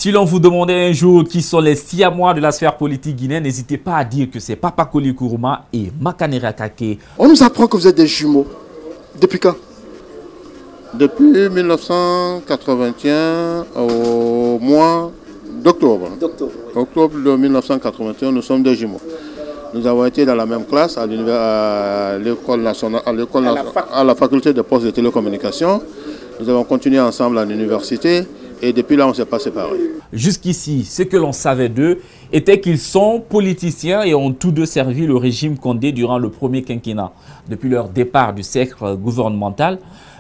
Si l'on vous demandait un jour qui sont les Siamois de la sphère politique guinéenne, n'hésitez pas à dire que c'est Papa Koli Kourouma et Makanera Kake. On nous apprend que vous êtes des jumeaux. Depuis quand? Depuis 1981 au mois d'octobre. Octobre de 1981, nous sommes des jumeaux. Nous avons été dans la même classe à l'école nationale, à la faculté de postes de télécommunications. Nous avons continué ensemble à l'université. Et depuis là, on ne s'est pas séparés. Jusqu'ici, ce que l'on savait d'eux était qu'ils sont politiciens et ont tous deux servi le régime Condé durant le premier quinquennat. Depuis leur départ du cercle gouvernemental,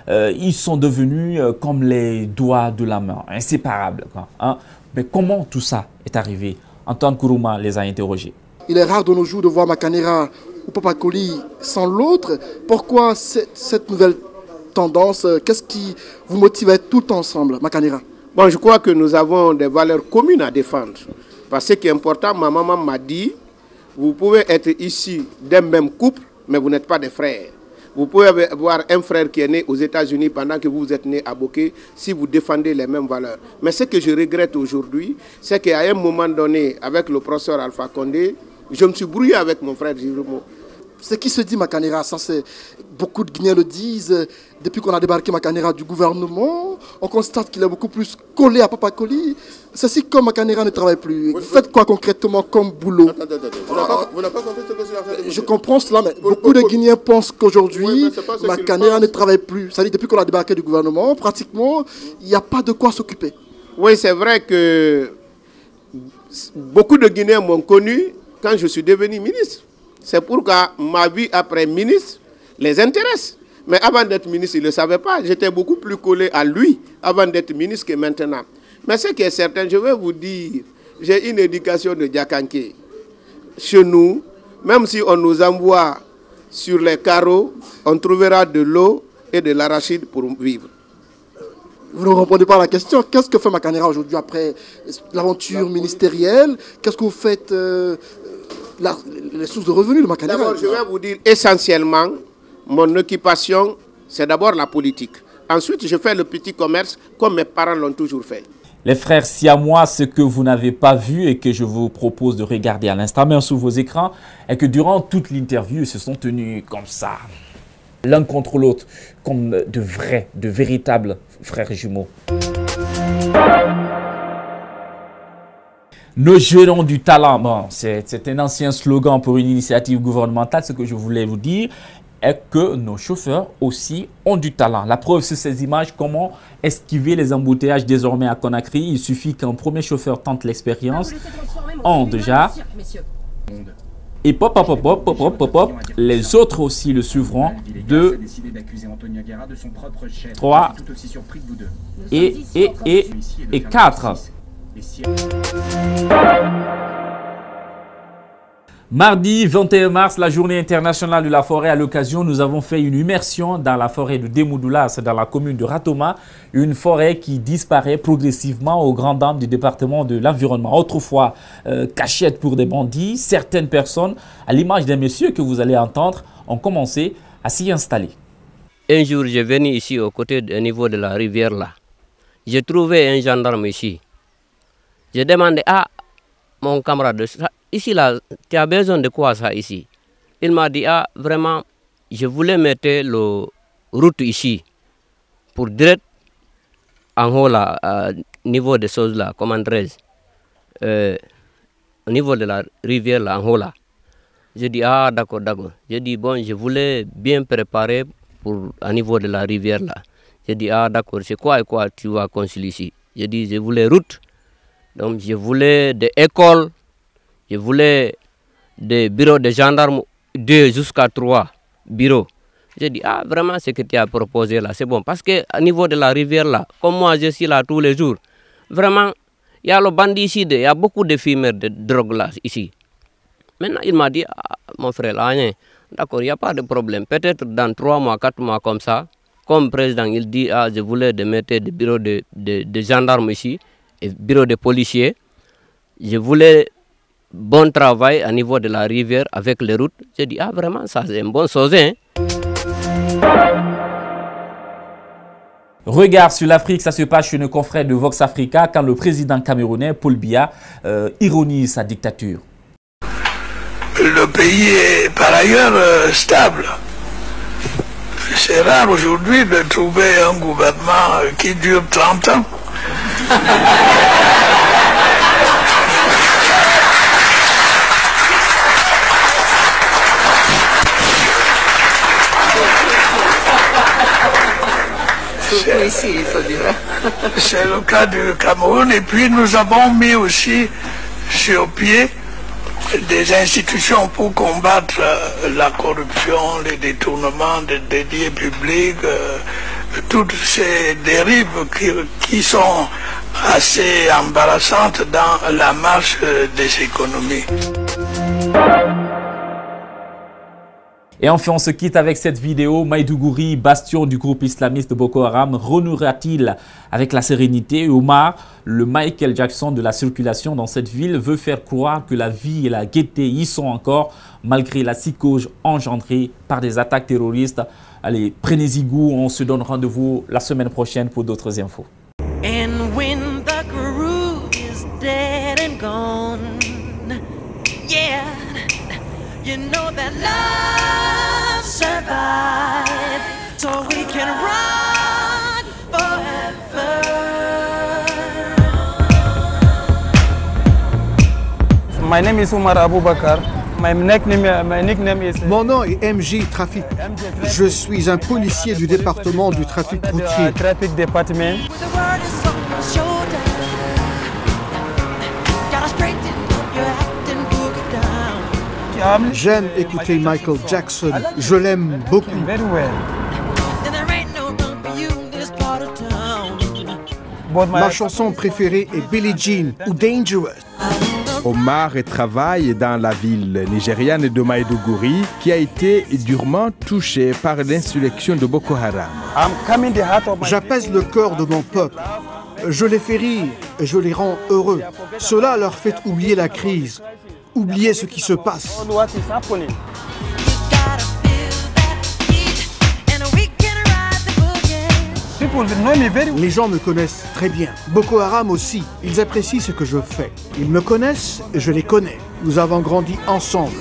ils sont devenus comme les doigts de la main, inséparables. Hein? Mais comment tout ça est arrivé? Antoine Kourouma les a interrogés. Il est rare de nos jours de voir Makanera ou Papa Koli sans l'autre. Pourquoi cette nouvelle tendance? Qu'est-ce qui vous motive à être tout ensemble, Makanera? Bon, je crois que nous avons des valeurs communes à défendre. Parce que ce qui est important, ma maman m'a dit, vous pouvez être ici d'un même couple, mais vous n'êtes pas des frères. Vous pouvez avoir un frère qui est né aux États-Unis pendant que vous êtes né à Boké, si vous défendez les mêmes valeurs. Mais ce que je regrette aujourd'hui, c'est qu'à un moment donné, avec le professeur Alpha Condé, je me suis brouillé avec mon frère Giromo. Ce qui se dit, Makanera, ça c'est beaucoup de Guinéens le disent. Depuis qu'on a débarqué Makanera du gouvernement, on constate qu'il est beaucoup plus collé à Papa Koli. C'est si comme Makanera ne travaille plus. Vous faites quoi concrètement comme boulot? Attendez. Vous n'avez pas compris ce que c'est la fait? Je comprends cela, mais beaucoup de Guinéens pensent qu'aujourd'hui, Makanera ne travaille plus. C'est-à-dire depuis qu'on a débarqué du gouvernement, pratiquement, il n'y a pas de quoi s'occuper. Oui, c'est vrai que beaucoup de Guinéens m'ont connu quand je suis devenu ministre. C'est pourquoi ma vie après ministre les intéresse. Mais avant d'être ministre, ils ne le savaient pas. J'étais beaucoup plus collé à lui avant d'être ministre que maintenant. Mais ce qui est certain, je vais vous dire, j'ai une éducation de Diakanké. Chez nous, même si on nous envoie sur les carreaux, on trouvera de l'eau et de l'arachide pour vivre. Vous ne répondez pas à la question. Qu'est-ce que fait Makanera aujourd'hui après l'aventure ministérielle? Qu'est-ce que vous faites les sources de revenus de Makanera? D'abord, je vais vous dire essentiellement, mon occupation, c'est d'abord la politique. Ensuite, je fais le petit commerce comme mes parents l'ont toujours fait. Les frères Siamois, ce que vous n'avez pas vu et que je vous propose de regarder à l'instant même sur vos écrans, est que durant toute l'interview, ils se sont tenus comme ça, l'un contre l'autre, comme de véritables frères jumeaux. Nos jeunes ont du talent. Bon, c'est un ancien slogan pour une initiative gouvernementale. Ce que je voulais vous dire est que nos chauffeurs aussi ont du talent. La preuve sur ces images, comment esquiver les embouteillages désormais à Conakry. Il suffit qu'un premier chauffeur tente l'expérience. Déjà. Et les autres aussi le suivront. 2, 3 et 4. Mardi 21 mars, la journée internationale de la forêt. À l'occasion, nous avons fait une immersion dans la forêt de Demoudoula, dans la commune de Ratoma, une forêt qui disparaît progressivement aux grandes dames du département de l'environnement. Autrefois, cachette pour des bandits, certaines personnes, à l'image des messieurs que vous allez entendre, ont commencé à s'y installer. Un jour, je venu ici au niveau de la rivière là. J'ai trouvé un gendarme ici. J'ai demandé à mon camarade, ici là, tu as besoin de quoi ça ici? Il m'a dit, ah vraiment, je voulais mettre la route ici pour direct en haut là, niveau des choses là, comment dirais-je, au niveau de la rivière là, en haut là. J'ai dit, ah d'accord. J'ai dit, bon, je voulais bien préparer pour au niveau de la rivière là. J'ai dit, ah d'accord, c'est quoi et quoi tu vas construire ici? J'ai dit, je voulais route. Donc, je voulais des écoles, je voulais des bureaux de gendarmes, 2 jusqu'à 3 bureaux. J'ai dit, ah, vraiment, ce que tu as proposé là, c'est bon. Parce qu'au niveau de la rivière là, comme moi, je suis là tous les jours, vraiment, il y a le bandicide, il y a beaucoup de fumeurs de drogue là, ici. Maintenant, il m'a dit, ah, mon frère, là, d'accord, il n'y a pas de problème. Peut-être dans 3 mois, 4 mois comme ça, comme président, il dit, ah, je voulais de mettre des bureaux de gendarmes ici, et bureau de policiers. Je voulais bon travail au niveau de la rivière avec les routes. J'ai dit, ah vraiment, ça c'est une bonne chose. Hein? Regard sur l'Afrique, ça se passe chez nos confrères de Vox Africa quand le président camerounais Paul Biya ironise sa dictature. Le pays est par ailleurs stable. C'est rare aujourd'hui de trouver un gouvernement qui dure 30 ans. C'est le cas du Cameroun. Et puis nous avons mis aussi sur pied des institutions pour combattre la corruption, les détournements de deniers publics, toutes ces dérives qui sont assez embarrassantes dans la marche des économies. Et enfin, on se quitte avec cette vidéo. Maïdougouri, bastion du groupe islamiste Boko Haram, renouera-t-il avec la sérénité? Omar, le Michael Jackson de la circulation dans cette ville, veut faire croire que la vie et la gaieté y sont encore, malgré la psychose engendrée par des attaques terroristes. Allez, prenez-y goût. On se donne rendez-vous la semaine prochaine pour d'autres infos. And when the groove is dead and gone, yeah, you know that love survives, so we can rock forever. My name is Umar Aboubakar. My nickname is... Mon nom est MJ Trafic. Je suis un policier du département du trafic routier. Traffic Department. J'aime écouter Michael Jackson. Je l'aime beaucoup. Very well. Ma chanson préférée est Billie Jean ou Dangerous. Omar travaille dans la ville nigériane de Maïdougouri qui a été durement touchée par l'insurrection de Boko Haram. J'apaise le cœur de mon peuple. Je les fais rire et je les rends heureux. Cela leur fait oublier la crise, oublier ce qui se passe. Les gens me connaissent très bien. Boko Haram aussi. Ils apprécient ce que je fais. Ils me connaissent et je les connais. Nous avons grandi ensemble.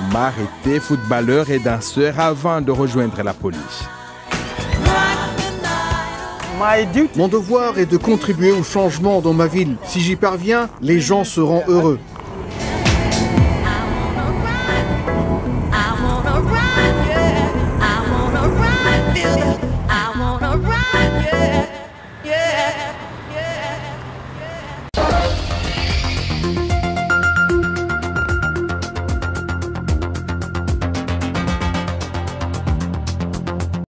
Omar était footballeur et danseur avant de rejoindre la police. Mon devoir est de contribuer au changement dans ma ville. Si j'y parviens, les gens seront heureux.